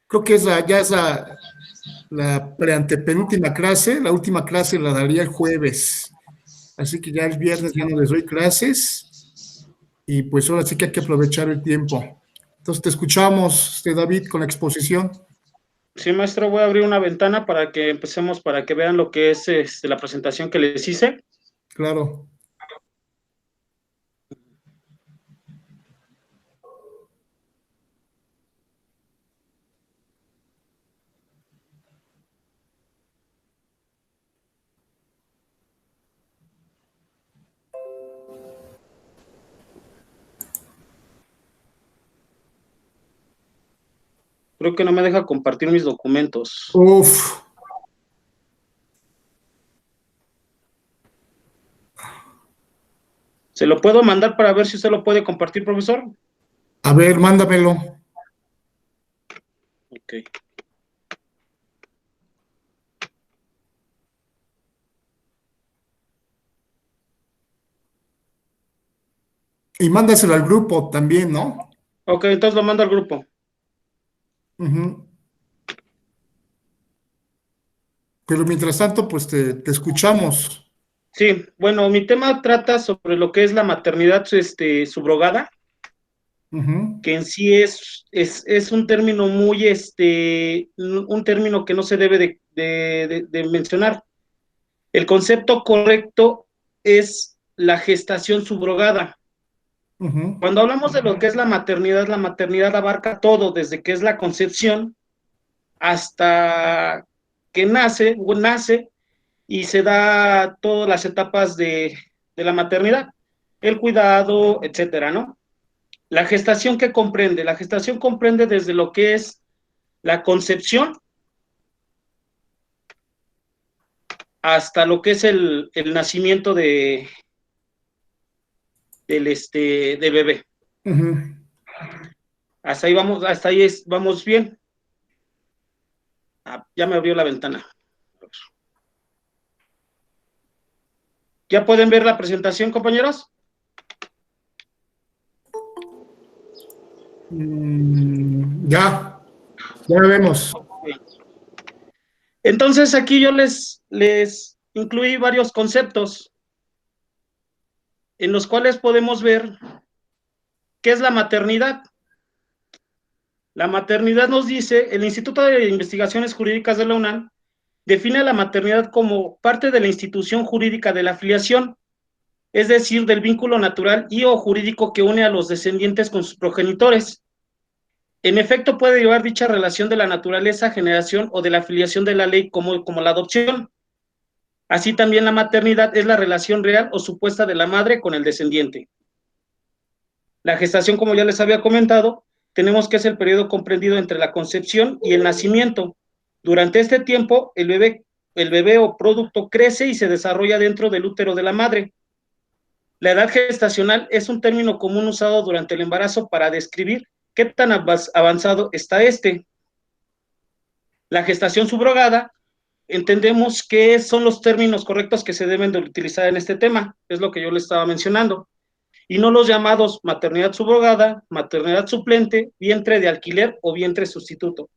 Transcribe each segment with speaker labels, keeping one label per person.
Speaker 1: Creo que ya es la preantepenúltima clase, la última clase la daría el jueves, así que ya el viernes ya no les doy clases y pues ahora sí que hay que aprovechar el tiempo. Entonces te escuchamos, David, con la exposición.
Speaker 2: Sí, maestro, voy a abrir una ventana para que empecemos, para que vean lo que es la presentación que les hice.
Speaker 1: Claro.
Speaker 2: Creo que no me deja compartir mis documentos.
Speaker 1: Uf.
Speaker 2: ¿Se lo puedo mandar para ver si usted lo puede compartir, profesor?
Speaker 1: A ver, mándamelo.
Speaker 2: Ok.
Speaker 1: Y mándaselo al grupo también, ¿no?
Speaker 2: Ok, entonces lo mando al grupo.
Speaker 1: Pero mientras tanto, pues te escuchamos.
Speaker 2: Sí, bueno, mi tema trata sobre lo que es la maternidad subrogada, que en sí es un término muy, un término que no se debe de mencionar. El concepto correcto es la gestación subrogada. Cuando hablamos de lo que es la maternidad abarca todo, desde que es la concepción hasta que nace y se da todas las etapas de la maternidad, el cuidado, etcétera, ¿no? La gestación, ¿qué comprende? La gestación comprende desde lo que es la concepción hasta lo que es el nacimiento del bebé. Hasta ahí vamos, vamos bien. Ya me abrió la ventana. ¿Ya pueden ver la presentación, compañeros?
Speaker 1: Ya lo vemos.
Speaker 2: Entonces aquí yo les incluí varios conceptos en los cuales podemos ver qué es la maternidad. La maternidad nos dice, el Instituto de Investigaciones Jurídicas de la UNAM define a la maternidad como parte de la institución jurídica de la filiación, es decir, del vínculo natural y o jurídico que une a los descendientes con sus progenitores. En efecto, puede llevar dicha relación de la naturaleza, generación o de la filiación de la ley como la adopción. Así también la maternidad es la relación real o supuesta de la madre con el descendiente. La gestación, como ya les había comentado, tenemos que es el periodo comprendido entre la concepción y el nacimiento. Durante este tiempo, el bebé o producto crece y se desarrolla dentro del útero de la madre. La edad gestacional es un término común usado durante el embarazo para describir qué tan avanzado está este. La gestación subrogada, entendemos qué son los términos correctos que se deben de utilizar en este tema, es lo que yo les estaba mencionando, y no los llamados maternidad subrogada, maternidad suplente, vientre de alquiler o vientre sustituto,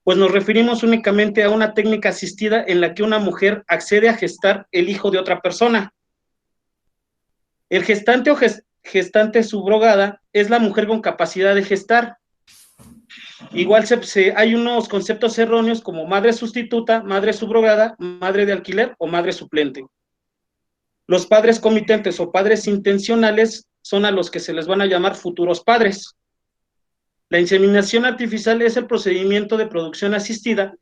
Speaker 2: pues nos referimos únicamente a una técnica asistida en la que una mujer accede a gestar el hijo de otra persona. El gestante o gestante subrogada es la mujer con capacidad de gestar. Igual hay unos conceptos erróneos como madre sustituta, madre subrogada, madre de alquiler o madre suplente. Los padres comitentes o padres intencionales son a los que se les van a llamar futuros padres. La inseminación artificial es el procedimiento de producción asistida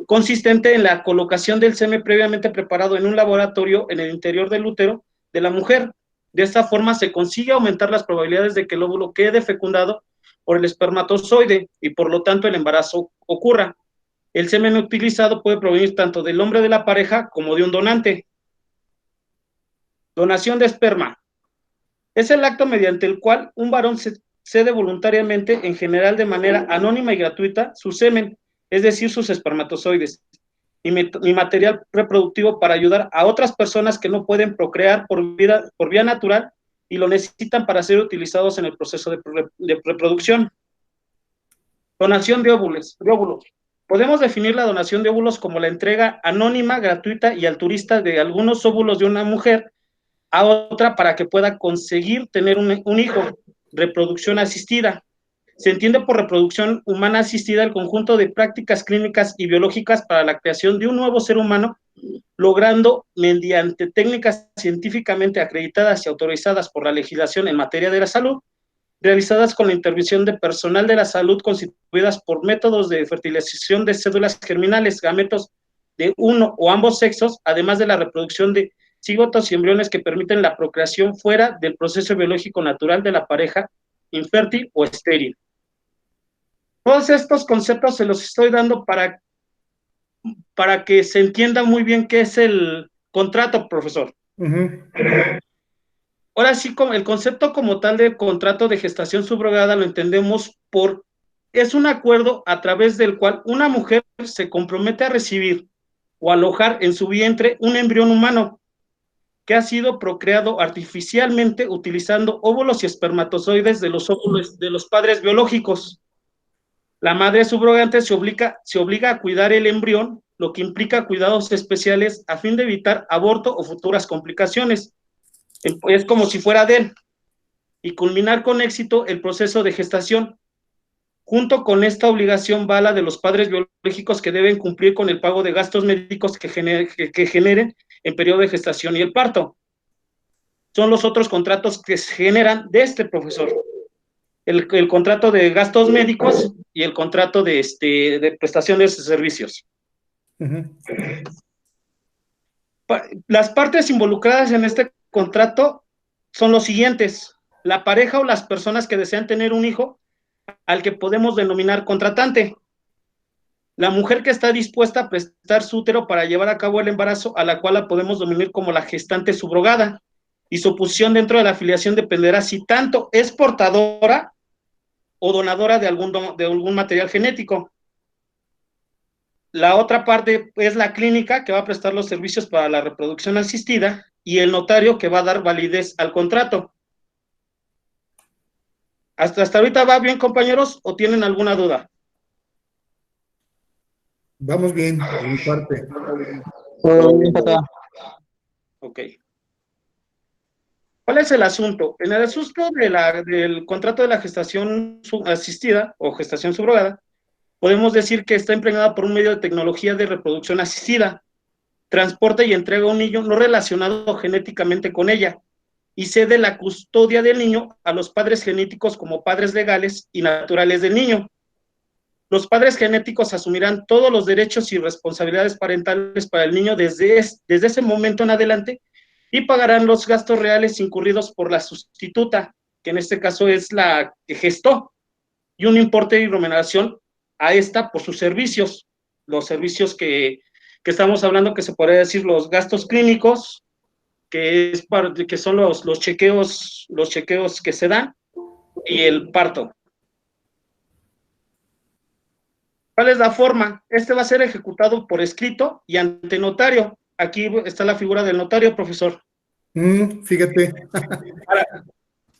Speaker 2: consistente en la colocación del semen previamente preparado en un laboratorio en el interior del útero de la mujer. De esta forma se consigue aumentar las probabilidades de que el óvulo quede fecundado por el espermatozoide y por lo tanto el embarazo ocurra. El semen utilizado puede provenir tanto del hombre de la pareja como de un donante. Donación de esperma. Es el acto mediante el cual un varón cede voluntariamente, en general de manera anónima y gratuita, su semen, es decir, sus espermatozoides, y material reproductivo para ayudar a otras personas que no pueden procrear por vía natural y lo necesitan para ser utilizados en el proceso de reproducción. Donación de óvulos. Podemos definir la donación de óvulos como la entrega anónima, gratuita y altruista de algunos óvulos de una mujer a otra para que pueda conseguir tener un hijo. Reproducción asistida. Se entiende por reproducción humana asistida el conjunto de prácticas clínicas y biológicas para la creación de un nuevo ser humano, logrando mediante técnicas científicamente acreditadas y autorizadas por la legislación en materia de la salud, realizadas con la intervención de personal de la salud constituidas por métodos de fertilización de células germinales, gametos de uno o ambos sexos, además de la reproducción de cigotos y embriones que permiten la procreación fuera del proceso biológico natural de la pareja infértil o estéril. Todos estos conceptos se los estoy dando para que se entienda muy bien qué es el contrato, profesor. Ahora sí, como el concepto como tal de contrato de gestación subrogada lo entendemos es un acuerdo a través del cual una mujer se compromete a recibir o alojar en su vientre un embrión humano que ha sido procreado artificialmente utilizando óvulos y espermatozoides de los óvulos de los padres biológicos. La madre subrogante se obliga a cuidar el embrión, lo que implica cuidados especiales a fin de evitar aborto o futuras complicaciones. Es como si fuera de él, y culminar con éxito el proceso de gestación. Junto con esta obligación va la de los padres biológicos que deben cumplir con el pago de gastos médicos que generen en periodo de gestación y el parto. Son los otros contratos que se generan de este profesor. El contrato de gastos médicos y el contrato de prestaciones de servicios. Las partes involucradas en este contrato son los siguientes: la pareja o las personas que desean tener un hijo, al que podemos denominar contratante; la mujer que está dispuesta a prestar su útero para llevar a cabo el embarazo, a la cual la podemos denominar como la gestante subrogada, y su posición dentro de la afiliación dependerá si tanto es portadora o donadora de algún material genético. La otra parte es la clínica, que va a prestar los servicios para la reproducción asistida, y el notario, que va a dar validez al contrato. ¿Hasta ahorita va bien, compañeros, o tienen alguna duda?
Speaker 1: Vamos bien, por mi parte.
Speaker 2: Ok. ¿Cuál es el asunto? En el asunto del contrato de la gestación asistida o gestación subrogada, podemos decir que está impregnada por un medio de tecnología de reproducción asistida, transporta y entrega a un niño no relacionado genéticamente con ella, y cede la custodia del niño a los padres genéticos como padres legales y naturales del niño. Los padres genéticos asumirán todos los derechos y responsabilidades parentales para el niño desde ese momento en adelante, y pagarán los gastos reales incurridos por la sustituta, que en este caso es la que gestó, y un importe de remuneración a esta por sus servicios, los servicios que estamos hablando, que se podría decir los gastos clínicos, que son los chequeos que se dan, y el parto. ¿Cuál es la forma? Este va a ser ejecutado por escrito y ante notario. Aquí está la figura del notario, profesor.
Speaker 1: Fíjate.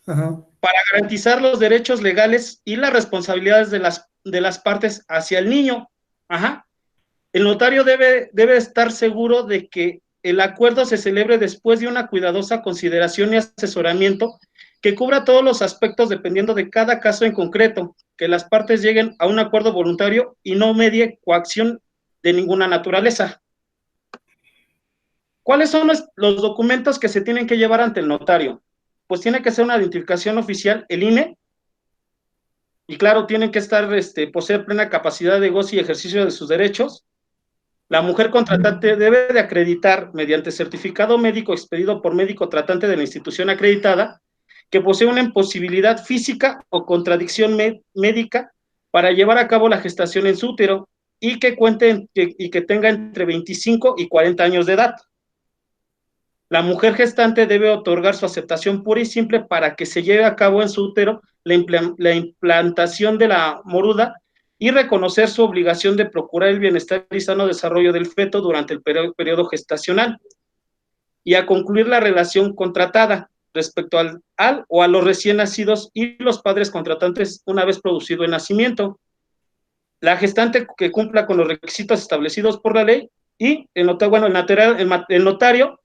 Speaker 2: Para garantizar los derechos legales y las responsabilidades de las partes hacia el niño. El notario debe estar seguro de que el acuerdo se celebre después de una cuidadosa consideración y asesoramiento que cubra todos los aspectos dependiendo de cada caso en concreto, que las partes lleguen a un acuerdo voluntario y no medie coacción de ninguna naturaleza. ¿Cuáles son los documentos que se tienen que llevar ante el notario? Pues tiene que ser una identificación oficial, el INE, y claro, tienen que poseer plena capacidad de goce y ejercicio de sus derechos. La mujer contratante debe de acreditar, mediante certificado médico expedido por médico tratante de la institución acreditada, que posee una imposibilidad física o contradicción médica para llevar a cabo la gestación en su útero, y que cuente y que tenga entre 25 y 40 años de edad. La mujer gestante debe otorgar su aceptación pura y simple para que se lleve a cabo en su útero la implantación de la moruda, y reconocer su obligación de procurar el bienestar y sano desarrollo del feto durante el periodo gestacional, y a concluir la relación contratada respecto al o a los recién nacidos y los padres contratantes una vez producido el nacimiento. la gestante que cumpla con los requisitos establecidos por la ley, y el notario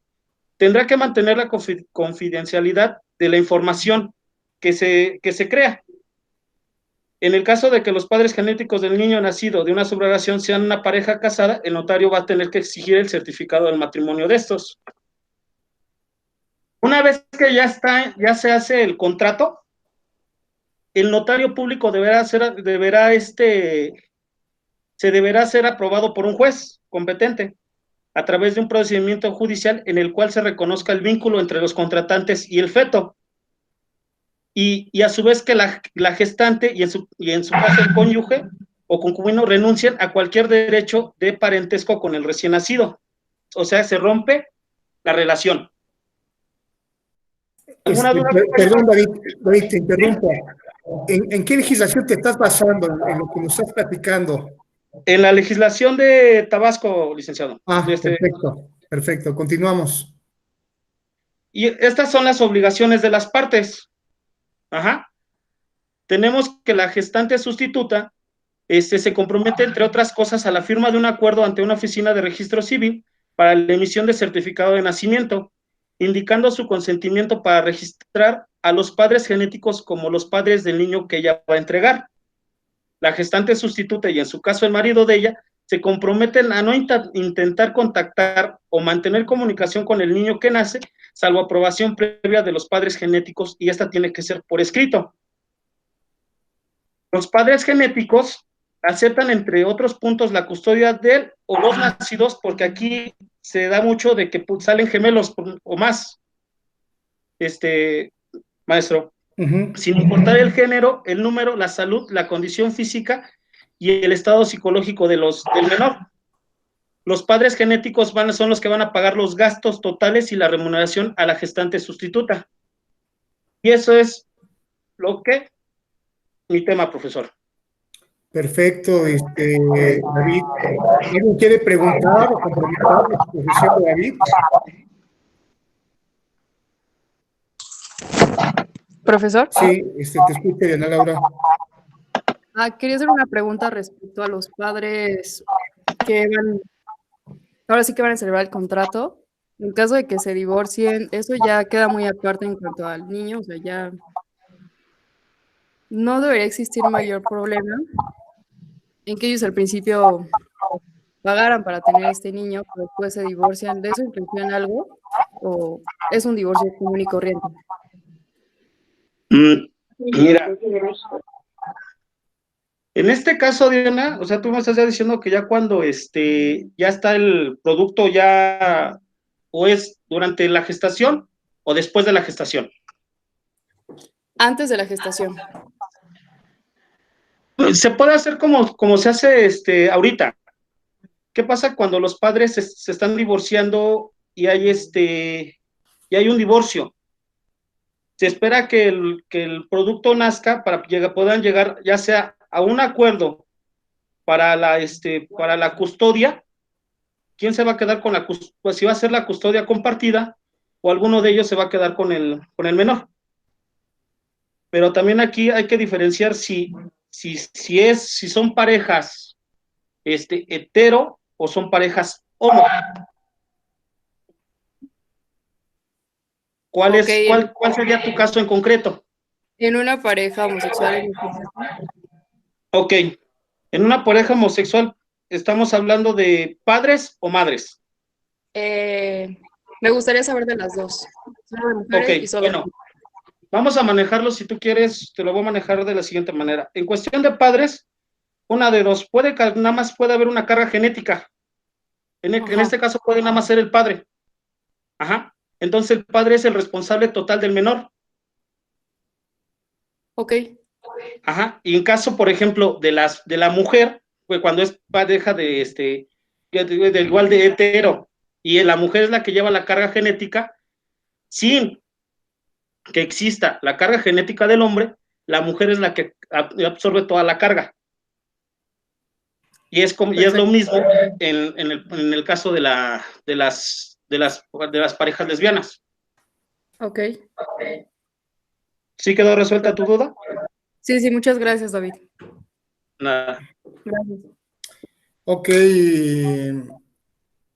Speaker 2: tendrá que mantener la confidencialidad de la información que se crea. En el caso de que los padres genéticos del niño nacido de una subrogación sean una pareja casada, el notario va a tener que exigir el certificado del matrimonio de estos. Una vez que ya se hace el contrato, el notario público se deberá ser aprobado por un juez competente a través de un procedimiento judicial en el cual se reconozca el vínculo entre los contratantes y el feto. Y a su vez que la gestante y en su caso el cónyuge o concubino renuncien a cualquier derecho de parentesco con el recién nacido. O sea, se rompe la relación. ¿Alguna duda?
Speaker 1: Perdón, David, te interrumpo. ¿En qué legislación te estás basando en lo que nos estás platicando?
Speaker 2: En la legislación de Tabasco, licenciado.
Speaker 1: Perfecto, continuamos.
Speaker 2: Y estas son las obligaciones de las partes. Ajá. Tenemos que la gestante sustituta se compromete, entre otras cosas, a la firma de un acuerdo ante una oficina de registro civil para la emisión de certificado de nacimiento, indicando su consentimiento para registrar a los padres genéticos como los padres del niño que ella va a entregar. La gestante sustituta y en su caso el marido de ella se comprometen a no intentar contactar o mantener comunicación con el niño que nace, salvo aprobación previa de los padres genéticos, y esta tiene que ser por escrito. Los padres genéticos aceptan, entre otros puntos, la custodia del o los nacidos, porque aquí se da mucho de que salen gemelos o más, maestro, sin importar el género, el número, la salud, la condición física y el estado psicológico del menor. Los padres genéticos son los que van a pagar los gastos totales y la remuneración a la gestante sustituta. Y eso es mi tema, profesor.
Speaker 1: Perfecto, David. ¿Alguien quiere preguntar o complementar la exposición de David?
Speaker 3: ¿Profesor?
Speaker 1: Sí, te escucho, Diana Laura.
Speaker 3: Quería hacer una pregunta respecto a los padres que ahora sí que van a celebrar el contrato. En caso de que se divorcien, eso ya queda muy aparte en cuanto al niño, o sea, ya no debería existir mayor problema en que ellos al principio pagaran para tener este niño, pero después se divorcian. ¿De eso influye algo? ¿O es un divorcio común y corriente?
Speaker 2: Mira, en este caso, Diana, o sea, tú me estás ya diciendo que ya cuando ya está el producto ya, o es durante la gestación o después de la gestación.
Speaker 3: Antes de la gestación.
Speaker 2: Pues, se puede hacer como se hace ahorita. ¿Qué pasa cuando los padres se están divorciando y hay un divorcio? Se espera que el producto nazca para que puedan llegar ya sea a un acuerdo para la custodia. ¿Quién se va a quedar con pues si va a ser la custodia compartida o alguno de ellos se va a quedar con el menor? Pero también aquí hay que diferenciar si son parejas hetero o son parejas homo. ¿Cuál sería tu caso en concreto?
Speaker 3: En una pareja homosexual.
Speaker 2: Ok, en una pareja homosexual, ¿estamos hablando de padres o madres?
Speaker 3: Me gustaría saber de las dos. Solo de mujeres y solo
Speaker 2: bueno, vamos a manejarlo, si tú quieres, te lo voy a manejar de la siguiente manera. En cuestión de padres, una de dos, nada más puede haber una carga genética. En este caso puede nada más ser el padre. Ajá. Entonces el padre es el responsable total del menor.
Speaker 3: Ok.
Speaker 2: Ajá. Y en caso, por ejemplo, de la mujer, pues cuando es pareja de igual de hetero, y la mujer es la que lleva la carga genética, sin que exista la carga genética del hombre, la mujer es la que absorbe toda la carga. Y es lo mismo en el caso de las parejas lesbianas.
Speaker 3: Ok.
Speaker 2: ¿Sí quedó resuelta tu duda?
Speaker 3: Sí, muchas gracias, David.
Speaker 2: Nada.
Speaker 3: Gracias.
Speaker 1: Ok,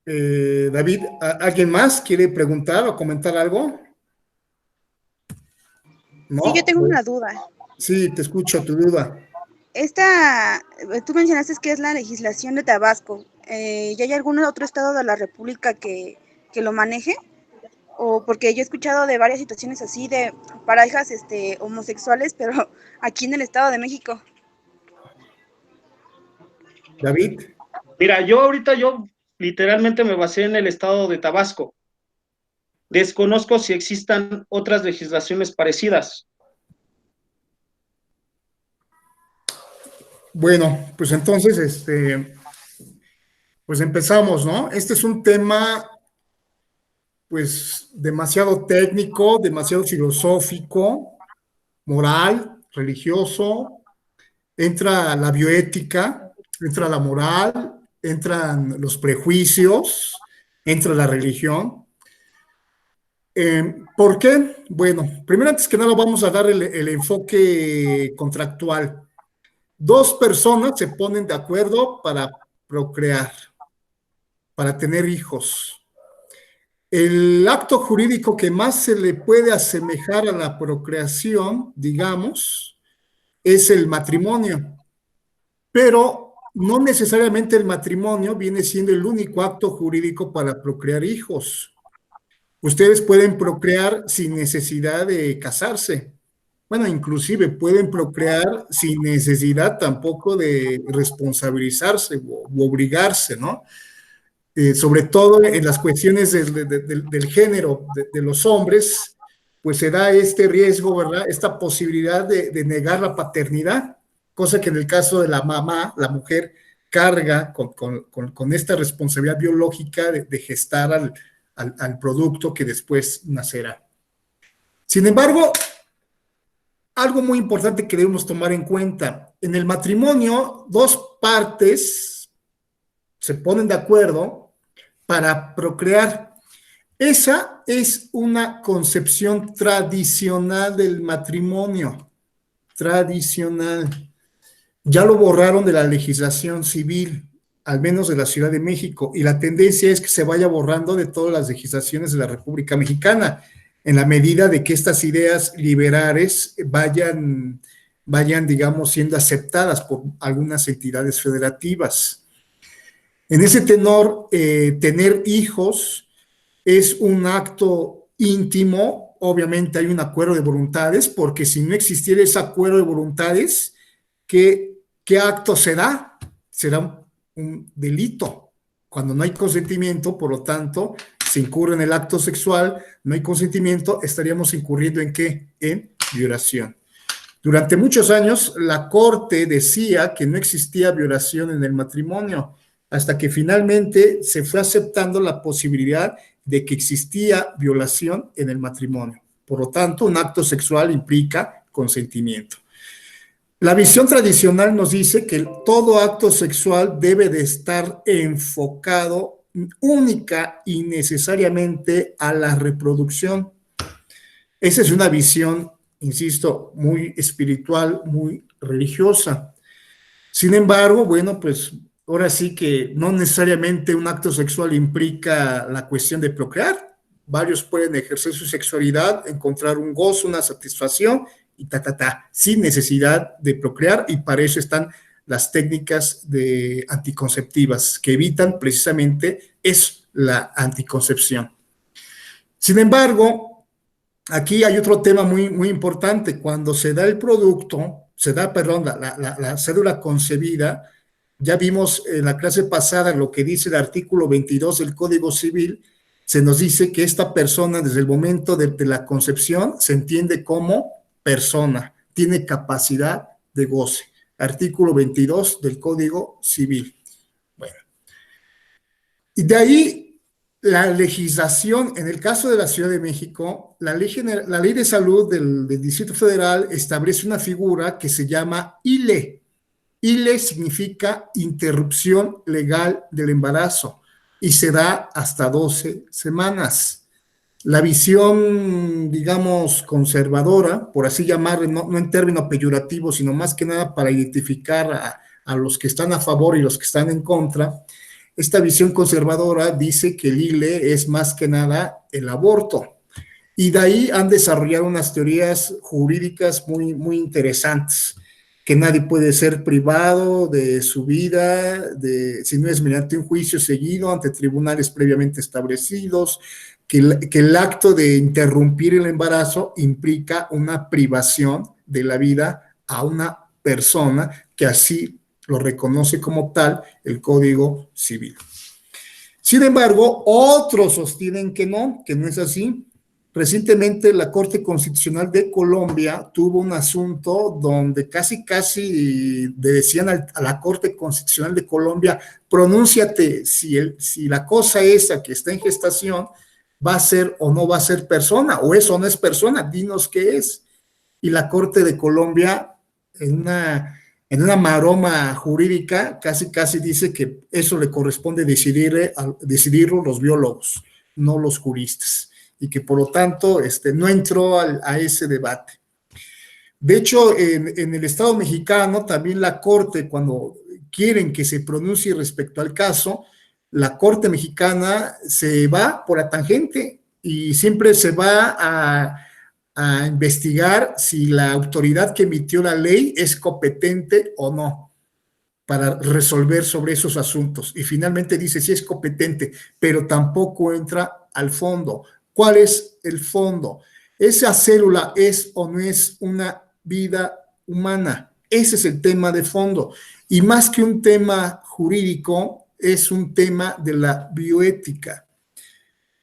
Speaker 1: David, ¿alguien más quiere preguntar o comentar algo? ¿No?
Speaker 4: Sí, yo tengo una duda.
Speaker 1: Sí, te escucho tu duda.
Speaker 4: Tú mencionaste que es la legislación de Tabasco. ¿Ya hay algún otro estado de la República que lo maneje? O porque yo he escuchado de varias situaciones así de parejas homosexuales, pero aquí en el Estado de México.
Speaker 1: David.
Speaker 2: Mira, yo literalmente me basé en el estado de Tabasco. Desconozco si existan otras legislaciones parecidas.
Speaker 1: Bueno, pues entonces, pues empezamos, ¿no? Este es un tema, pues, demasiado técnico, demasiado filosófico, moral, religioso. Entra la bioética, entra la moral, entran los prejuicios, entra la religión. ¿Por qué? Bueno, primero, antes que nada, vamos a dar el enfoque contractual. Dos personas se ponen de acuerdo para procrear, para tener hijos. El acto jurídico que más se le puede asemejar a la procreación, digamos, es el matrimonio. Pero no necesariamente el matrimonio viene siendo el único acto jurídico para procrear hijos. Ustedes pueden procrear sin necesidad de casarse. Bueno, inclusive pueden procrear sin necesidad tampoco de responsabilizarse u obligarse, ¿no? Sobre todo en las cuestiones del género de los hombres, pues se da este riesgo, ¿verdad? Esta posibilidad de negar la paternidad, cosa que en el caso de la mamá, la mujer carga con esta responsabilidad biológica de gestar al producto que después nacerá. Sin embargo, algo muy importante que debemos tomar en cuenta, en el matrimonio, dos partes se ponen de acuerdo para procrear. Esa es una concepción tradicional del matrimonio, tradicional. Ya lo borraron de la legislación civil, al menos de la Ciudad de México, y la tendencia es que se vaya borrando de todas las legislaciones de la República Mexicana, en la medida de que estas ideas liberales vayan, digamos, siendo aceptadas por algunas entidades federativas. En ese tenor, tener hijos es un acto íntimo, obviamente hay un acuerdo de voluntades, porque si no existiera ese acuerdo de voluntades, ¿qué acto será? Será un delito. Cuando no hay consentimiento, por lo tanto, se incurre en el acto sexual, no hay consentimiento, estaríamos incurriendo ¿en qué? En violación. Durante muchos años, la Corte decía que no existía violación en el matrimonio, hasta que finalmente se fue aceptando la posibilidad de que existía violación en el matrimonio. Por lo tanto, un acto sexual implica consentimiento. La visión tradicional nos dice que todo acto sexual debe de estar enfocado única y necesariamente a la reproducción. Esa es una visión, insisto, muy espiritual, muy religiosa. Sin embargo, bueno, pues ahora sí que no necesariamente un acto sexual implica la cuestión de procrear. Varios pueden ejercer su sexualidad, encontrar un gozo, una satisfacción y sin necesidad de procrear, y para eso están las técnicas anticonceptivas que evitan precisamente la anticoncepción. Sin embargo, aquí hay otro tema muy, muy importante. Cuando se da el producto, la cédula concebida, ya vimos en la clase pasada lo que dice el artículo 22 del Código Civil. Se nos dice que esta persona, desde el momento de la concepción, se entiende como persona, tiene capacidad de goce. Artículo 22 del Código Civil. Bueno, y de ahí la legislación, en el caso de la Ciudad de México, la ley de salud del Distrito Federal establece una figura que se llama ILE. ILE significa interrupción legal del embarazo y se da hasta 12 semanas. La visión, digamos, conservadora, por así llamarle, no en términos peyorativos, sino más que nada para identificar a los que están a favor y los que están en contra, esta visión conservadora dice que el ILE es más que nada el aborto. Y de ahí han desarrollado unas teorías jurídicas muy, muy interesantes, que nadie puede ser privado de su vida, si no es mediante un juicio seguido ante tribunales previamente establecidos, que el acto de interrumpir el embarazo implica una privación de la vida a una persona que así lo reconoce como tal el Código Civil. Sin embargo, otros sostienen que no es así. Recientemente la Corte Constitucional de Colombia tuvo un asunto donde casi decían a la Corte Constitucional de Colombia, pronúnciate si la cosa esa que está en gestación va a ser o no va a ser persona, o eso no es persona, dinos qué es. Y la Corte de Colombia, en una maroma jurídica, casi dice que eso le corresponde decidirlo los biólogos, no los juristas, y que por lo tanto no entró a ese debate. De hecho, en el Estado mexicano, también la Corte, cuando quieren que se pronuncie respecto al caso, la Corte mexicana se va por la tangente y siempre se va a investigar si la autoridad que emitió la ley es competente o no para resolver sobre esos asuntos. Y finalmente dice si es competente, pero tampoco entra al fondo. ¿Cuál es el fondo? ¿Esa célula es o no es una vida humana? Ese es el tema de fondo. Y más que un tema jurídico, es un tema de la bioética.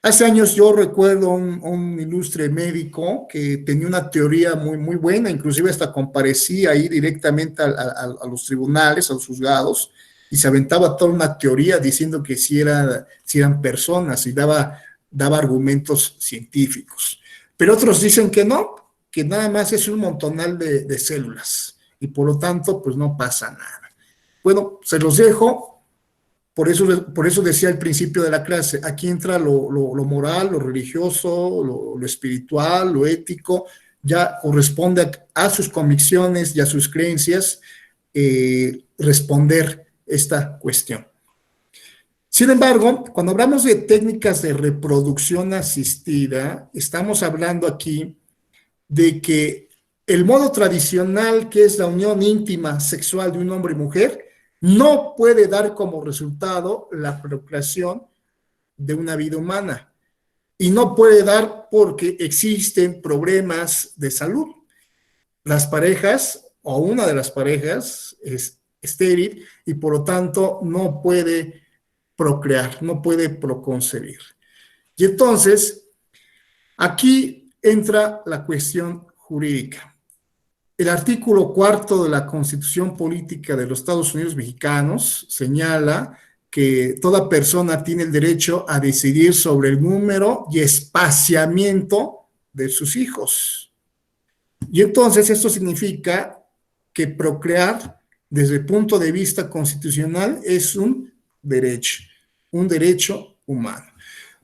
Speaker 1: Hace años yo recuerdo un ilustre médico que tenía una teoría muy, muy buena, inclusive hasta comparecía ahí directamente a los tribunales, a los juzgados, y se aventaba toda una teoría diciendo que si eran personas y daba argumentos científicos. Pero otros dicen que no, que nada más es un montonal de células y por lo tanto pues no pasa nada. Bueno, se los dejo. Por eso decía al principio de la clase, aquí entra lo moral, lo religioso, lo espiritual, lo ético, ya corresponde a sus convicciones y a sus creencias responder esta cuestión. Sin embargo, cuando hablamos de técnicas de reproducción asistida, estamos hablando aquí de que el modo tradicional, que es la unión íntima sexual de un hombre y mujer, no puede dar como resultado la procreación de una vida humana. Y no puede dar porque existen problemas de salud. Las parejas, o una de las parejas, es estéril y por lo tanto no puede procrear, no puede proconcebir. Y entonces, aquí entra la cuestión jurídica. El artículo 4 de la Constitución Política de los Estados Unidos Mexicanos señala que toda persona tiene el derecho a decidir sobre el número y espaciamiento de sus hijos. Y entonces esto significa que procrear desde el punto de vista constitucional es un derecho humano.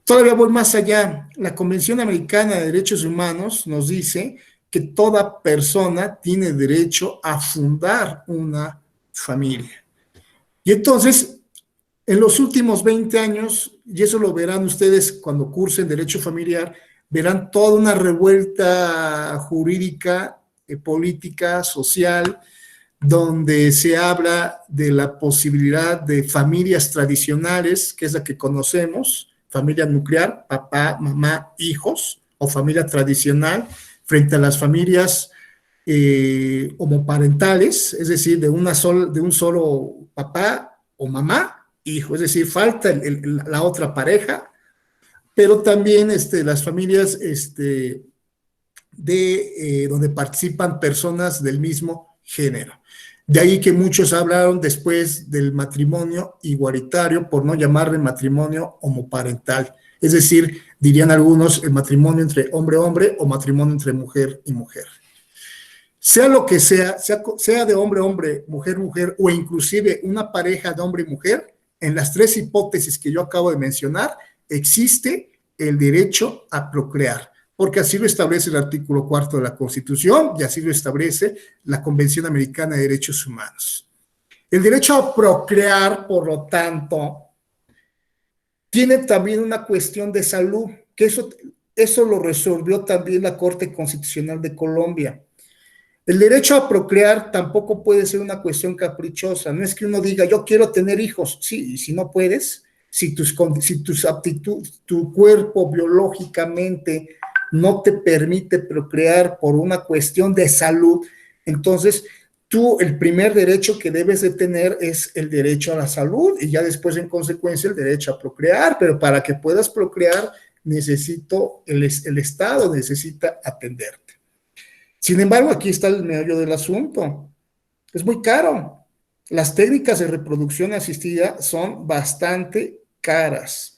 Speaker 1: Todavía voy más allá. La Convención Americana de Derechos Humanos nos dice que toda persona tiene derecho a fundar una familia. Y entonces, en los últimos 20 años, y eso lo verán ustedes cuando cursen Derecho Familiar, verán toda una revuelta jurídica, política, social, donde se habla de la posibilidad de familias tradicionales, que es la que conocemos, familia nuclear, papá, mamá, hijos, o familia tradicional, frente a las familias homoparentales, es decir, de un solo papá o mamá, hijo, es decir, falta la otra pareja, pero también las familias donde participan personas del mismo género. De ahí que muchos hablaron después del matrimonio igualitario, por no llamarle matrimonio homoparental. Es decir, dirían algunos, el matrimonio entre hombre-hombre o matrimonio entre mujer y mujer. Sea lo que sea de hombre-hombre, mujer-mujer, o inclusive una pareja de hombre y mujer, en las tres hipótesis que yo acabo de mencionar, existe el derecho a procrear, porque así lo establece el artículo 4 de la Constitución y así lo establece la Convención Americana de Derechos Humanos. El derecho a procrear, por lo tanto, tiene también una cuestión de salud, que eso lo resolvió también la Corte Constitucional de Colombia. El derecho a procrear tampoco puede ser una cuestión caprichosa. No es que uno diga, yo quiero tener hijos. Sí, y si no puedes, si tus aptitudes, tu cuerpo biológicamente no te permite procrear por una cuestión de salud, entonces tú el primer derecho que debes de tener es el derecho a la salud y ya después en consecuencia el derecho a procrear, pero para que puedas procrear el Estado necesita atenderte. Sin embargo, aquí está el meollo del asunto. Es muy caro. Las técnicas de reproducción asistida son bastante caras.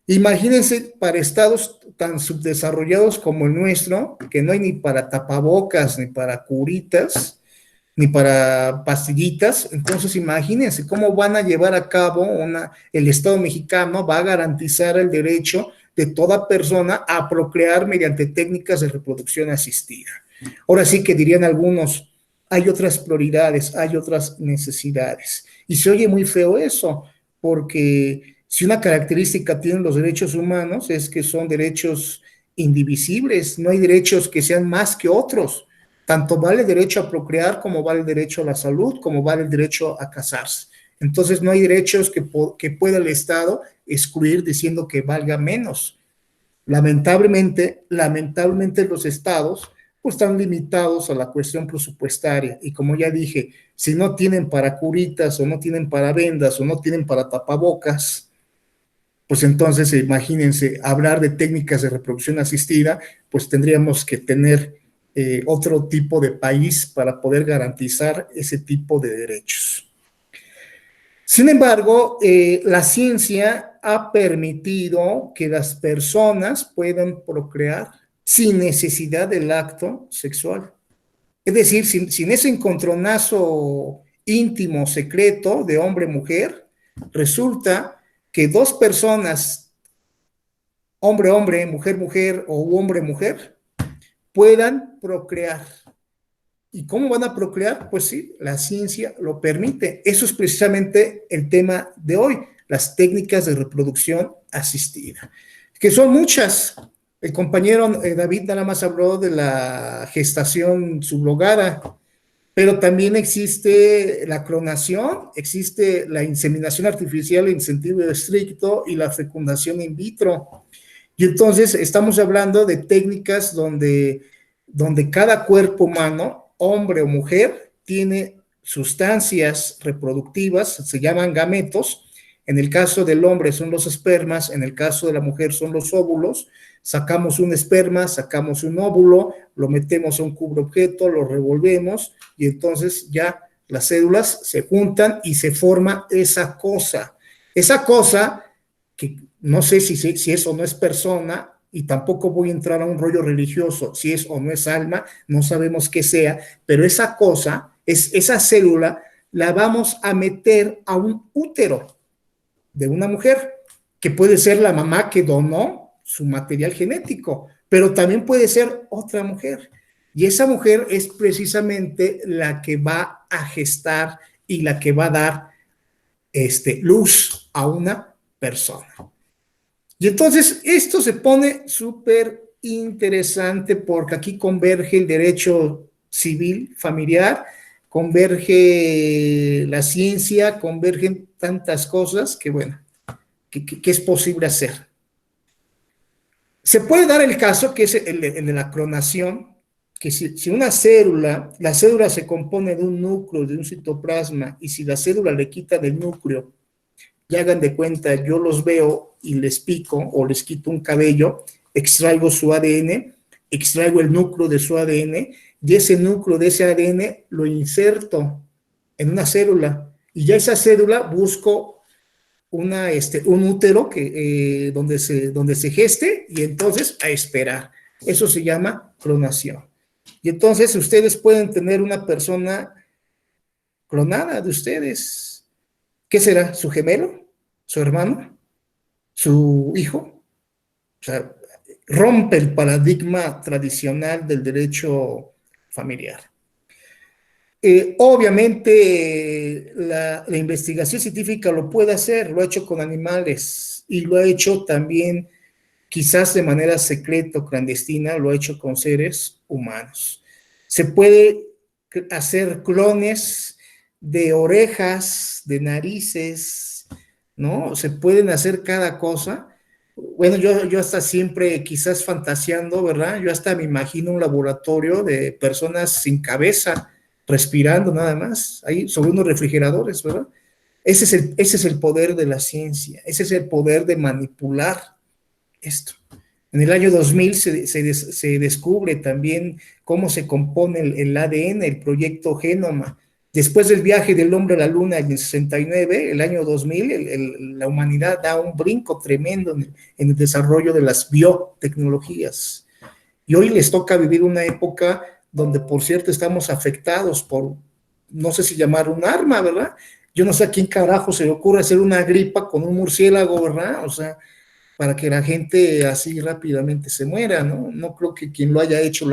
Speaker 1: Imagínense para estados tan subdesarrollados como el nuestro, que no hay ni para tapabocas, ni para curitas, ni para pastillitas. Entonces, imagínense cómo van a llevar a cabo el Estado mexicano va a garantizar el derecho de toda persona a procrear mediante técnicas de reproducción asistida. Ahora sí que dirían algunos, hay otras prioridades, hay otras necesidades. Y se oye muy feo eso, porque si una característica tienen los derechos humanos es que son derechos indivisibles, no hay derechos que sean más que otros. Tanto vale el derecho a procrear como vale el derecho a la salud, como vale el derecho a casarse. Entonces no hay derechos que pueda el Estado excluir diciendo que valga menos. Lamentablemente los estados pues están limitados a la cuestión presupuestaria y como ya dije, si no tienen para curitas o no tienen para vendas o no tienen para tapabocas, pues entonces imagínense, hablar de técnicas de reproducción asistida, pues tendríamos que tener otro tipo de país para poder garantizar ese tipo de derechos. Sin embargo, la ciencia ha permitido que las personas puedan procrear sin necesidad del acto sexual. Es decir, sin ese encontronazo íntimo, secreto de hombre-mujer, resulta que dos personas, hombre-hombre, mujer-mujer o hombre-mujer, puedan procrear. ¿Y cómo van a procrear? Pues sí, la ciencia lo permite. Eso es precisamente el tema de hoy, las técnicas de reproducción asistida, que son muchas. El compañero David nada más habló de la gestación subrogada, pero también existe la clonación, existe la inseminación artificial en sentido estricto y la fecundación in vitro. Y entonces estamos hablando de técnicas donde cada cuerpo humano, hombre o mujer, tiene sustancias reproductivas, se llaman gametos. En el caso del hombre son los espermas, en el caso de la mujer son los óvulos. Sacamos un esperma, sacamos un óvulo, lo metemos a un cubreobjeto, lo revolvemos y entonces ya las células se juntan y se forma esa cosa. Esa cosa que no sé si es o no es persona, y tampoco voy a entrar a un rollo religioso, si es o no es alma, no sabemos qué sea, pero esa cosa, esa célula, la vamos a meter a un útero de una mujer, que puede ser la mamá que donó su material genético, pero también puede ser otra mujer. Y esa mujer es precisamente la que va a gestar y la que va a dar luz a una persona. Y entonces esto se pone súper interesante porque aquí converge el derecho civil familiar, converge la ciencia, convergen tantas cosas que bueno, que es posible hacer. Se puede dar el caso que es el de la clonación, que si una célula, la célula se compone de un núcleo, de un citoplasma, y si la célula le quita del núcleo, y hagan de cuenta, yo los veo y les pico o les quito un cabello, extraigo su ADN, extraigo el núcleo de su ADN y ese núcleo de ese ADN lo inserto en una célula y ya esa célula busco un útero donde se geste y entonces a esperar. Eso se llama clonación. Y entonces ustedes pueden tener una persona clonada de ustedes. ¿Qué será? ¿Su gemelo? ¿Su hermano? ¿Su hijo? O sea, rompe el paradigma tradicional del derecho familiar. Obviamente la investigación científica lo puede hacer, lo ha hecho con animales y lo ha hecho también quizás de manera secreta o clandestina, lo ha hecho con seres humanos. Se puede hacer clones de orejas, de narices, ¿no? Se pueden hacer cada cosa. Bueno, yo hasta siempre quizás fantaseando, ¿verdad? Yo hasta me imagino un laboratorio de personas sin cabeza, respirando nada más, ahí sobre unos refrigeradores, ¿verdad? Ese es el poder de la ciencia, ese es el poder de manipular esto. En el año 2000 se descubre también cómo se compone el ADN, el proyecto Genoma. Después del viaje del hombre a la luna en el 69, el año 2000, la humanidad da un brinco tremendo en el desarrollo de las biotecnologías. Y hoy les toca vivir una época donde, por cierto, estamos afectados por, no sé si llamar un arma, ¿verdad? Yo no sé a quién carajo se le ocurre hacer una gripa con un murciélago, ¿verdad? O sea, para que la gente así rápidamente se muera, ¿no? No creo que quien lo haya hecho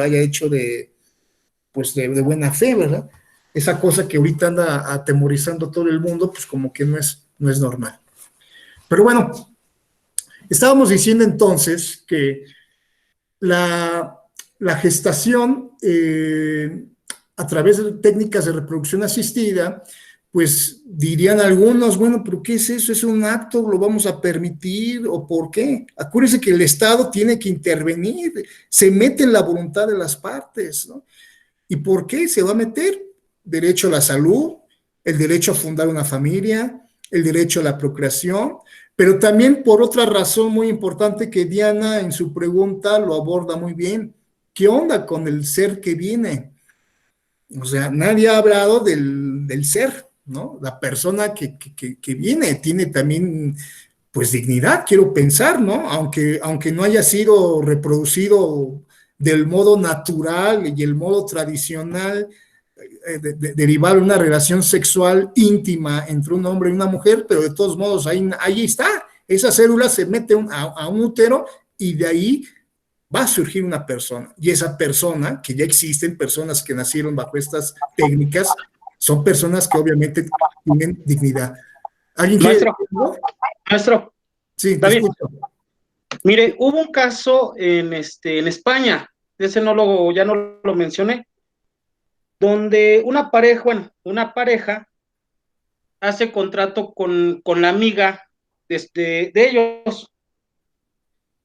Speaker 1: pues de buena fe, ¿verdad? Esa cosa que ahorita anda atemorizando a todo el mundo, pues como que no es normal. Pero bueno, estábamos diciendo entonces que la gestación a través de técnicas de reproducción asistida, pues dirían algunos, bueno, pero ¿qué es eso? ¿Es un acto? ¿Lo vamos a permitir? ¿O por qué? Acuérdense que el Estado tiene que intervenir, se mete en la voluntad de las partes, ¿no? ¿Y por qué se va a meter? Derecho a la salud, el derecho a fundar una familia, el derecho a la procreación, pero también por otra razón muy importante que Diana en su pregunta lo aborda muy bien. ¿Qué onda con el ser que viene? O sea, nadie ha hablado del ser, ¿no? La persona que viene tiene también, pues, dignidad, quiero pensar, ¿no? Aunque no haya sido reproducido del modo natural y el modo tradicional, derivar una relación sexual íntima entre un hombre y una mujer, pero de todos modos ahí está, esa célula se mete a un útero y de ahí va a surgir una persona, y esa persona, que ya existen personas que nacieron bajo estas técnicas, son personas que obviamente tienen dignidad. ¿Alguien quiere?
Speaker 2: Maestro,
Speaker 1: Sí,
Speaker 2: David, mire, hubo un caso en España, ese ya no lo mencioné, donde una pareja hace contrato con la amiga de ellos.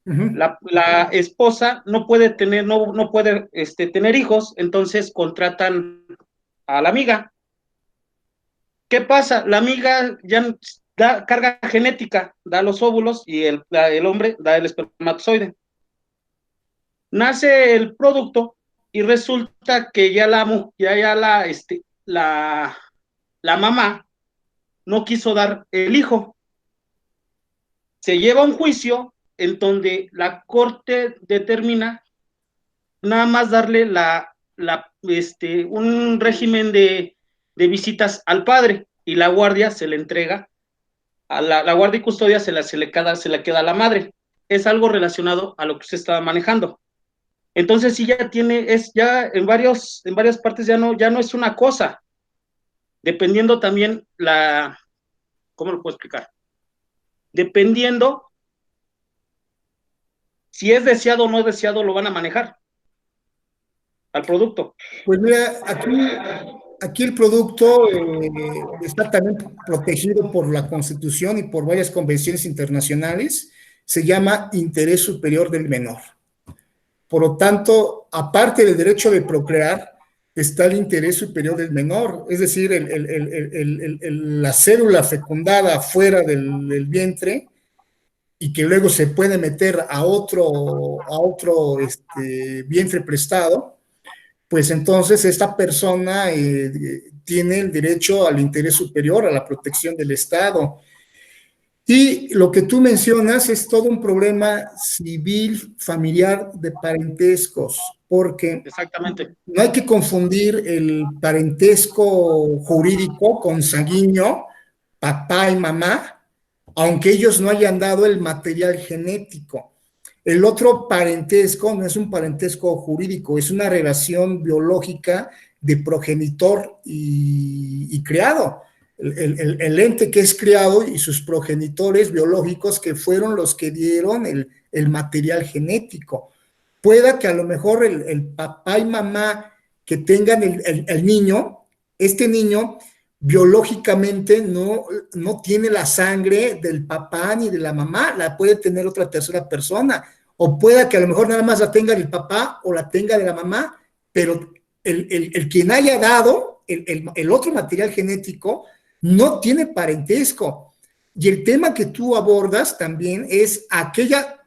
Speaker 2: La esposa no puede tener, no puede tener hijos, entonces contratan a la amiga. ¿Qué pasa? La amiga ya da carga genética, da los óvulos y el hombre da el espermatozoide. Nace el producto y resulta que la mamá no quiso dar el hijo. Se lleva a un juicio en donde la corte determina nada más darle un régimen de visitas al padre y la guardia se le entrega, a la guardia y custodia se le queda a la madre. Es algo relacionado a lo que usted estaba manejando. Entonces sí ya en varias partes ya no es una cosa, dependiendo también ¿cómo lo puedo explicar? Dependiendo si es deseado o no deseado, lo van a manejar al producto.
Speaker 1: Pues mira, aquí el producto está también protegido por la Constitución y por varias convenciones internacionales. Se llama interés superior del menor. Por lo tanto, aparte del derecho de procrear, está el interés superior del menor, es decir, la célula fecundada fuera del vientre y que luego se puede meter a otro vientre prestado, pues entonces esta persona tiene el derecho al interés superior, a la protección del Estado. Y lo que tú mencionas es todo un problema civil, familiar, de parentescos, porque
Speaker 2: exactamente,
Speaker 1: no hay que confundir el parentesco jurídico consanguíneo, papá y mamá, aunque ellos no hayan dado el material genético. El otro parentesco no es un parentesco jurídico, es una relación biológica de progenitor y criado. El ente que es criado y sus progenitores biológicos que fueron los que dieron el material genético. Pueda que a lo mejor el papá y mamá que tengan el niño, este niño biológicamente no tiene la sangre del papá ni de la mamá, la puede tener otra tercera persona, o pueda que a lo mejor nada más la tenga del papá o la tenga de la mamá, pero el quien haya dado el otro material genético no tiene parentesco. Y el tema que tú abordas también es aquella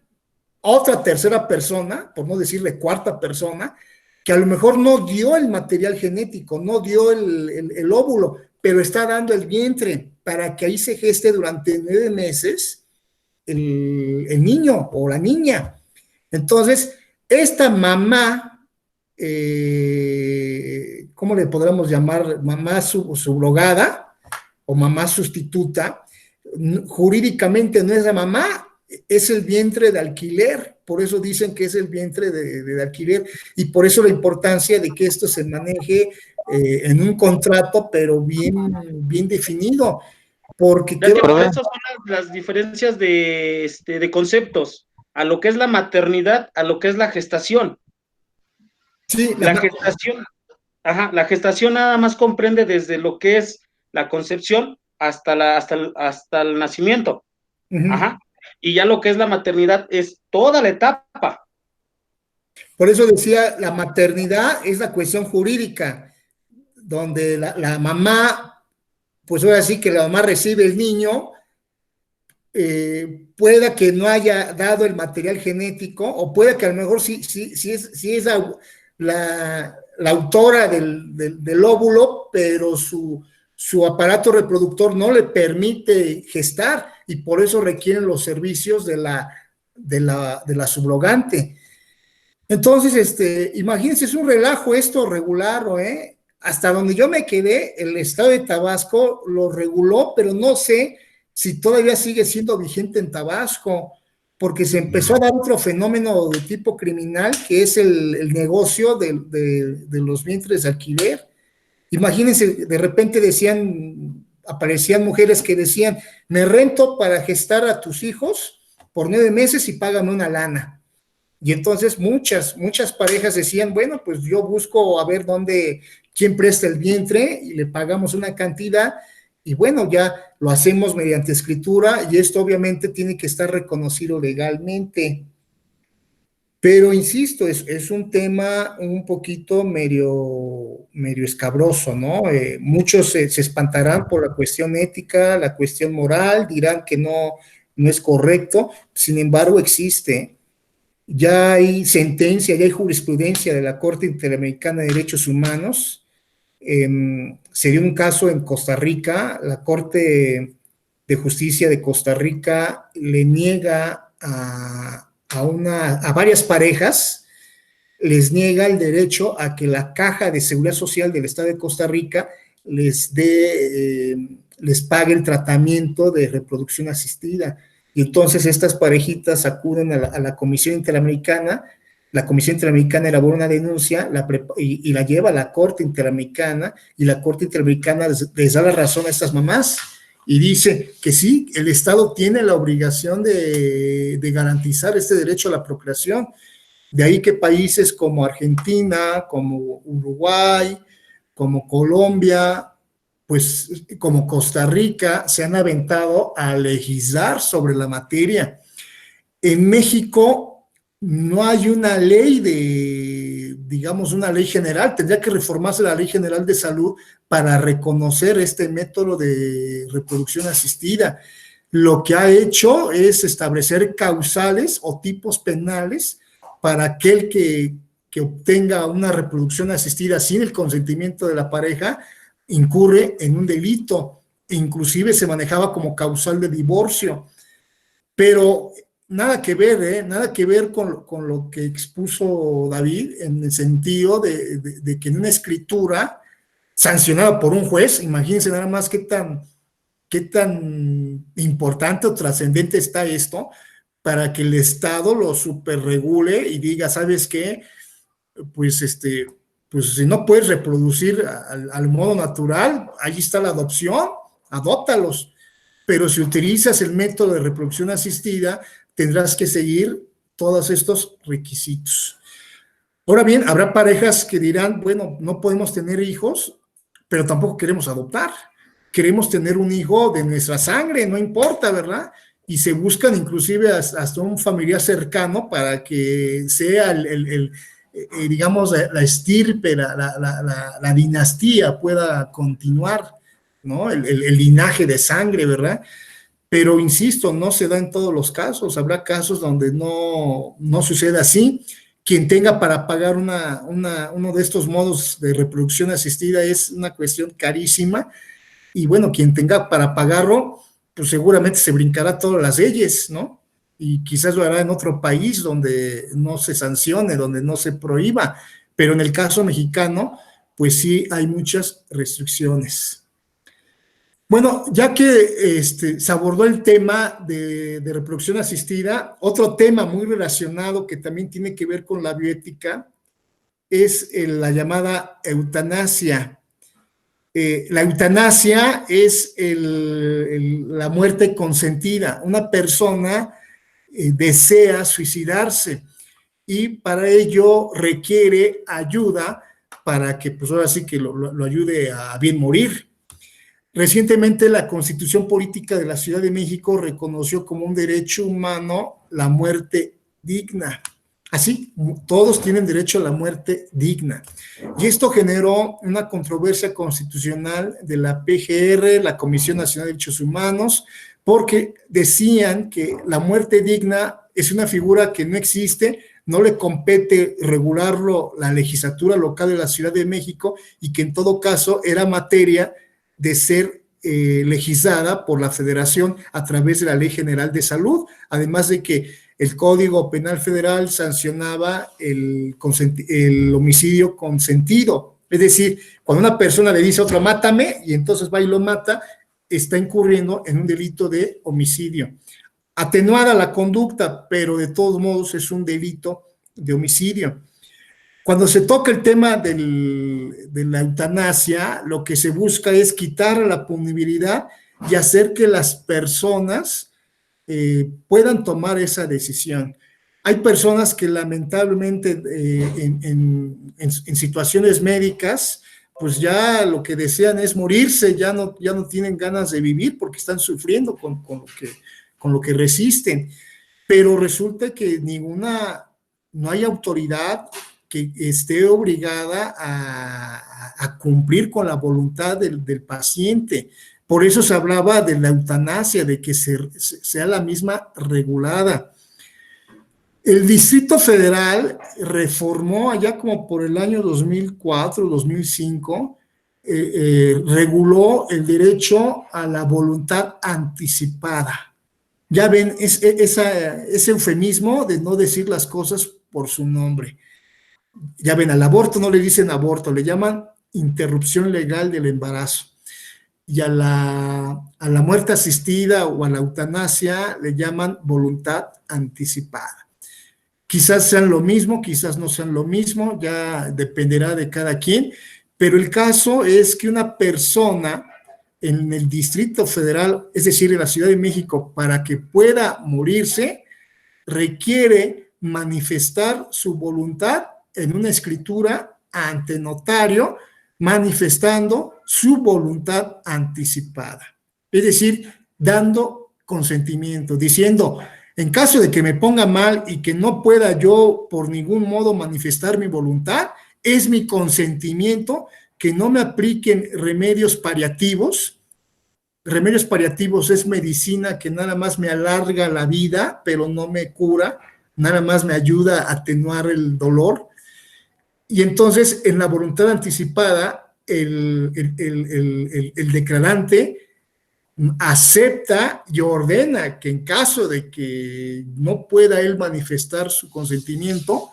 Speaker 1: otra tercera persona, por no decirle cuarta persona, que a lo mejor no dio el material genético, no dio el óvulo, pero está dando el vientre para que ahí se geste durante 9 meses el niño o la niña. Entonces, esta mamá, ¿cómo le podríamos llamar? Mamá subrogada o mamá sustituta, jurídicamente no es la mamá, es el vientre de alquiler, por eso dicen que es el vientre de alquiler, y por eso la importancia de que esto se maneje en un contrato, pero bien definido, porque
Speaker 2: Ya que estas son las diferencias de conceptos, a lo que es la maternidad, a lo que es la gestación.
Speaker 1: Sí,
Speaker 2: la gestación, la gestación nada más comprende desde lo que es la concepción hasta el nacimiento. Ajá. Y ya lo que es la maternidad es toda la etapa.
Speaker 1: Por eso decía, la maternidad es la cuestión jurídica, donde la mamá, pues ahora sí que la mamá recibe el niño, pueda que no haya dado el material genético, o pueda que a lo mejor sí es la autora del óvulo, pero su aparato reproductor no le permite gestar, y por eso requieren los servicios de la subrogante. Entonces, imagínense, es un relajo esto regularlo, hasta donde yo me quedé, el estado de Tabasco lo reguló, pero no sé si todavía sigue siendo vigente en Tabasco, porque se empezó a dar otro fenómeno de tipo criminal, que es el negocio de los vientres de alquiler. Imagínense, de repente aparecían mujeres que decían, me rento para gestar a tus hijos por 9 meses y págame una lana. Y entonces muchas parejas decían, bueno, pues yo busco a ver quién presta el vientre y le pagamos una cantidad, y bueno, ya lo hacemos mediante escritura, y esto obviamente tiene que estar reconocido legalmente. Pero insisto, es un tema un poquito medio escabroso, ¿no? Muchos se espantarán por la cuestión ética, la cuestión moral, dirán que no es correcto, sin embargo existe. Ya hay sentencia, ya hay jurisprudencia de la Corte Interamericana de Derechos Humanos. Se dio un caso en Costa Rica, la Corte de Justicia de Costa Rica le niega a varias parejas, les niega el derecho a que la Caja de Seguridad Social del Estado de Costa Rica les pague el tratamiento de reproducción asistida. Y entonces estas parejitas acuden a la Comisión Interamericana, la Comisión Interamericana elabora una denuncia y la lleva a la Corte Interamericana, y la Corte Interamericana les da la razón a estas mamás y dice que sí, el Estado tiene la obligación de garantizar este derecho a la procreación. De ahí que países como Argentina, como Uruguay, como Colombia, pues como Costa Rica, se han aventado a legislar sobre la materia. En México no hay una ley digamos, una ley general, tendría que reformarse la Ley General de Salud para reconocer este método de reproducción asistida. Lo que ha hecho es establecer causales o tipos penales para aquel que obtenga una reproducción asistida sin el consentimiento de la pareja, incurre en un delito, inclusive se manejaba como causal de divorcio, pero nada que ver con lo que expuso David, en el sentido de que en una escritura sancionada por un juez, imagínense nada más qué tan importante o trascendente está esto, para que el Estado lo superregule y diga, ¿sabes qué? Pues pues si no puedes reproducir al modo natural, allí está la adopción, adóptalos. Pero si utilizas el método de reproducción asistida, tendrás que seguir todos estos requisitos. Ahora bien, habrá parejas que dirán, bueno, no podemos tener hijos, pero tampoco queremos adoptar. Queremos tener un hijo de nuestra sangre, no importa, ¿verdad? Y se buscan inclusive hasta un familiar cercano para que sea digamos, la estirpe, la dinastía pueda continuar, ¿no? El linaje de sangre, ¿verdad? Pero insisto, no se da en todos los casos, habrá casos donde no sucede así. Quien tenga para pagar uno de estos modos de reproducción asistida es una cuestión carísima, y bueno, quien tenga para pagarlo, pues seguramente se brincará todas las leyes, ¿no? Y quizás lo hará en otro país donde no se sancione, donde no se prohíba, pero en el caso mexicano, pues sí hay muchas restricciones. Bueno, ya que se abordó el tema de reproducción asistida, otro tema muy relacionado que también tiene que ver con la bioética es la llamada eutanasia. La eutanasia es la muerte consentida. Una persona desea suicidarse y para ello requiere ayuda para que, pues ahora sí que lo ayude a bien morir. Recientemente la Constitución Política de la Ciudad de México reconoció como un derecho humano la muerte digna. Así, todos tienen derecho a la muerte digna. Y esto generó una controversia constitucional de la PGR, la Comisión Nacional de Derechos Humanos, porque decían que la muerte digna es una figura que no existe, no le compete regularlo la legislatura local de la Ciudad de México y que en todo caso era materia de ser legislada por la Federación a través de la Ley General de Salud, además de que el Código Penal Federal sancionaba el homicidio consentido. Es decir, cuando una persona le dice a otra, mátame, y entonces va y lo mata, está incurriendo en un delito de homicidio. Atenuada la conducta, pero de todos modos es un delito de homicidio. Cuando se toca el tema de la eutanasia, lo que se busca es quitar la punibilidad y hacer que las personas puedan tomar esa decisión. Hay personas que lamentablemente en situaciones médicas, pues ya lo que desean es morirse, ya no tienen ganas de vivir porque están sufriendo con lo que resisten. Pero resulta que no hay autoridad que esté obligada a cumplir con la voluntad del paciente. Por eso se hablaba de la eutanasia, de que sea la misma regulada. El Distrito Federal reformó allá como por el año 2004, 2005, reguló el derecho a la voluntad anticipada. Ya ven, ese eufemismo de no decir las cosas por su nombre. Ya ven, al aborto no le dicen aborto, le llaman interrupción legal del embarazo. Y a la muerte asistida o a la eutanasia le llaman voluntad anticipada. Quizás sean lo mismo, quizás no sean lo mismo, ya dependerá de cada quien, pero el caso es que una persona en el Distrito Federal, es decir, en la Ciudad de México, para que pueda morirse, requiere manifestar su voluntad en una escritura ante notario, manifestando su voluntad anticipada. Es decir, dando consentimiento, diciendo, en caso de que me ponga mal y que no pueda yo por ningún modo manifestar mi voluntad, es mi consentimiento que no me apliquen remedios paliativos. Remedios paliativos es medicina que nada más me alarga la vida, pero no me cura, nada más me ayuda a atenuar el dolor. Y entonces, en la voluntad anticipada, el declarante acepta y ordena que en caso de que no pueda él manifestar su consentimiento,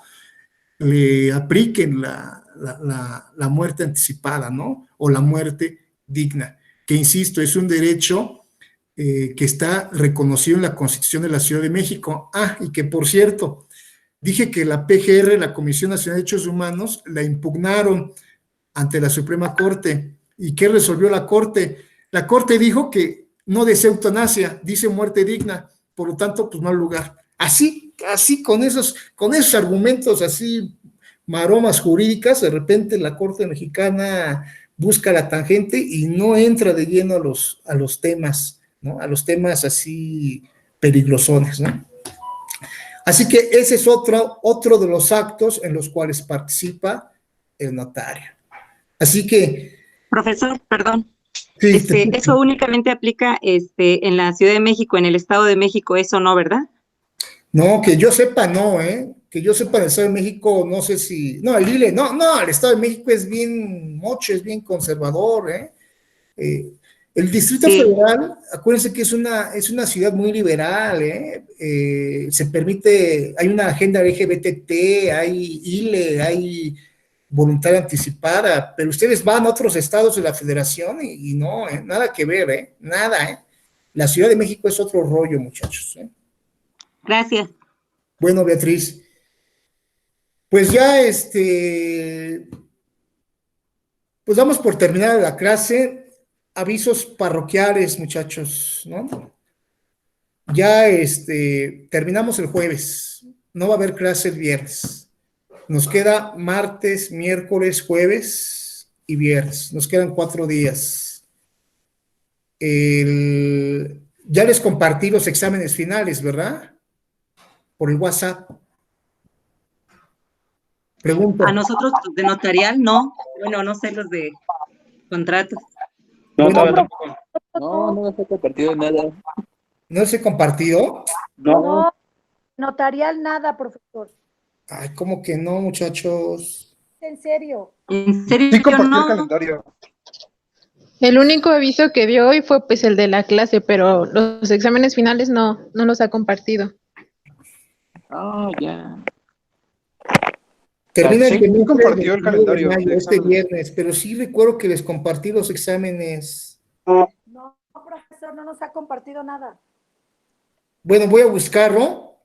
Speaker 1: le apliquen la muerte anticipada, ¿no? O la muerte digna, que insisto, es un derecho que está reconocido en la Constitución de la Ciudad de México. Ah, y que por cierto, dije que la PGR, la Comisión Nacional de Derechos Humanos, la impugnaron ante la Suprema Corte. ¿Y qué resolvió la Corte? La Corte dijo que no desea eutanasia, dice muerte digna, por lo tanto, pues no hay lugar. Así con esos argumentos así, maromas jurídicas, de repente la Corte Mexicana busca la tangente y no entra de lleno a los temas, ¿no? A los temas así peligrosones, ¿no? Así que ese es otro de los actos en los cuales participa el notario. Así que...
Speaker 5: Profesor, perdón.
Speaker 1: Sí,
Speaker 5: Eso únicamente aplica en la Ciudad de México, en el Estado de México, eso no, ¿verdad?
Speaker 1: No, que yo sepa, no, que yo sepa, el Estado de México, no sé si, no, el ILE, no, el Estado de México es bien mocho, es bien conservador, el Distrito Federal, acuérdense que es una ciudad muy liberal, se permite, hay una agenda LGBT, hay ILE, hay voluntaria anticipada, pero ustedes van a otros estados de la federación y no, nada que ver, nada, La Ciudad de México es otro rollo, muchachos,
Speaker 5: Gracias.
Speaker 1: Bueno, Beatriz, pues ya pues damos por terminada la clase. Avisos parroquiales, muchachos, ¿no? Ya terminamos el jueves, no va a haber clase el viernes. Nos queda martes, miércoles, jueves y viernes. Nos quedan 4 días. Ya les compartí los exámenes finales, ¿verdad? Por el WhatsApp. Pregunto.
Speaker 5: A nosotros de notarial, no. Bueno, no sé los de contratos.
Speaker 2: No,
Speaker 1: Bueno,
Speaker 2: todavía tampoco.
Speaker 6: No se ha compartido nada.
Speaker 1: ¿No se compartido?
Speaker 2: No.
Speaker 7: Notarial nada, profesor.
Speaker 1: Ay, ¿cómo que no, muchachos?
Speaker 7: En serio.
Speaker 5: ¿En serio?
Speaker 8: Sí, compartió
Speaker 5: no.
Speaker 8: el calendario.
Speaker 9: El único aviso que dio hoy fue pues el de la clase, pero los exámenes finales no los ha compartido.
Speaker 6: Ya.
Speaker 1: Termina
Speaker 8: Sí,
Speaker 1: el trimestre
Speaker 8: compartió el
Speaker 1: 29 de
Speaker 8: calendario
Speaker 1: mayo,
Speaker 8: de
Speaker 1: este
Speaker 8: exámenes.
Speaker 1: viernes, pero sí recuerdo que les compartí los exámenes.
Speaker 7: No, profesor, no nos ha compartido nada.
Speaker 1: Bueno, voy a buscarlo,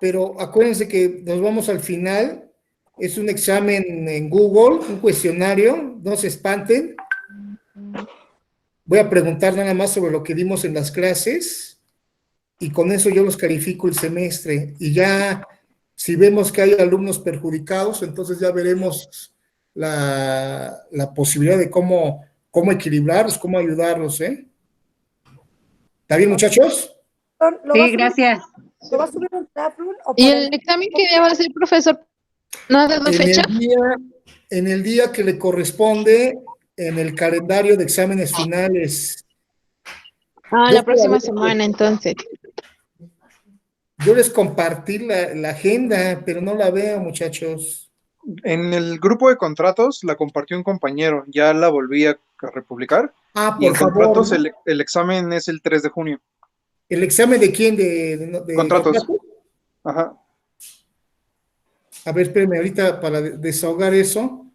Speaker 1: pero acuérdense que nos vamos al final. Es un examen en Google, un cuestionario, no se espanten. Voy a preguntar nada más sobre lo que dimos en las clases y con eso yo los califico el semestre. Y ya, si vemos que hay alumnos perjudicados, entonces ya veremos la posibilidad de cómo equilibrarlos, cómo ayudarlos, ¿Está bien, muchachos?
Speaker 5: Sí, gracias.
Speaker 7: ¿Lo va a subir un Classroom o
Speaker 9: ¿Y
Speaker 7: por
Speaker 9: el examen que día va a ser, profesor? ¿No ha dado fecha?
Speaker 1: En el día que le corresponde en el calendario de exámenes finales.
Speaker 9: La próxima semana, entonces.
Speaker 1: Yo les compartí la agenda, pero no la veo, muchachos.
Speaker 8: En el grupo de contratos la compartió un compañero, ya la volví a republicar. Y
Speaker 1: Por
Speaker 8: en
Speaker 1: favor,
Speaker 8: contratos
Speaker 1: ¿no?
Speaker 8: el examen es el 3 de junio.
Speaker 1: ¿El examen de quién? ¿De
Speaker 8: Contratos.
Speaker 1: contrato?
Speaker 8: Ajá.
Speaker 1: A ver, espérenme ahorita para desahogar eso.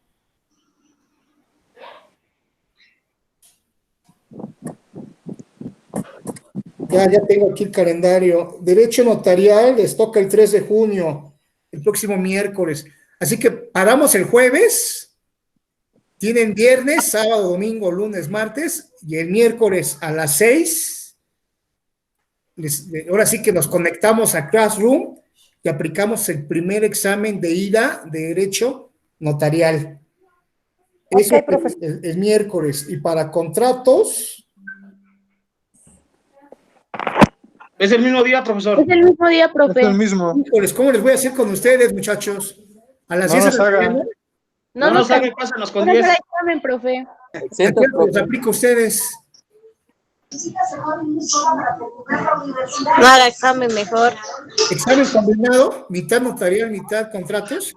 Speaker 1: Ya tengo aquí el calendario. Derecho notarial les toca el 3 de junio, el próximo miércoles. Así que paramos el jueves. Tienen viernes, sábado, domingo, lunes, martes y el miércoles a las 6. Ahora sí que nos conectamos a Classroom y aplicamos el primer examen de ida de derecho notarial. Eso el miércoles. Y para contratos...
Speaker 2: Es el mismo día, profesor.
Speaker 7: Es el mismo día, profe.
Speaker 8: Es el mismo.
Speaker 1: Híjoles, ¿cómo les voy a hacer con ustedes, muchachos? A las
Speaker 8: No
Speaker 1: 10
Speaker 8: nos
Speaker 1: de la
Speaker 8: haga.
Speaker 1: mañana.
Speaker 2: No nos haga, pásanos con
Speaker 7: No
Speaker 2: 10.
Speaker 7: será examen, profe.
Speaker 1: ¿A qué hora los aplico a ustedes?
Speaker 10: No haga examen mejor.
Speaker 1: ¿Examen combinado? ¿Mitad notarial, mitad contratos?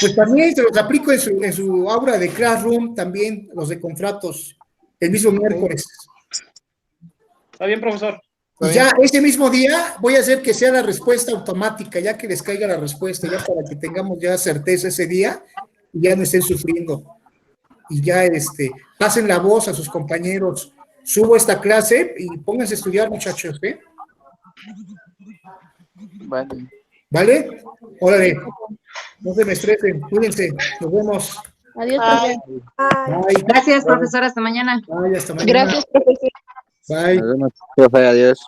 Speaker 1: Pues también se los aplico en su aula de Classroom, también los de contratos, el mismo miércoles.
Speaker 2: Está bien, profesor.
Speaker 1: Y ya ese mismo día voy a hacer que sea la respuesta automática, ya que les caiga la respuesta, ya para que tengamos ya certeza ese día y ya no estén sufriendo. Y ya pasen la voz a sus compañeros. subo esta clase y pónganse a estudiar, muchachos, ¿eh?
Speaker 6: Vale.
Speaker 1: ¿Vale? Órale. No se me estresen, cuídense. Nos vemos.
Speaker 9: Adiós,
Speaker 7: Bye.
Speaker 9: profe.
Speaker 7: Bye.
Speaker 1: Bye.
Speaker 5: Gracias, profesora, hasta mañana.
Speaker 1: Bye, hasta mañana.
Speaker 9: Gracias, profesor.
Speaker 1: Bye.
Speaker 6: Nos vemos, profe, adiós.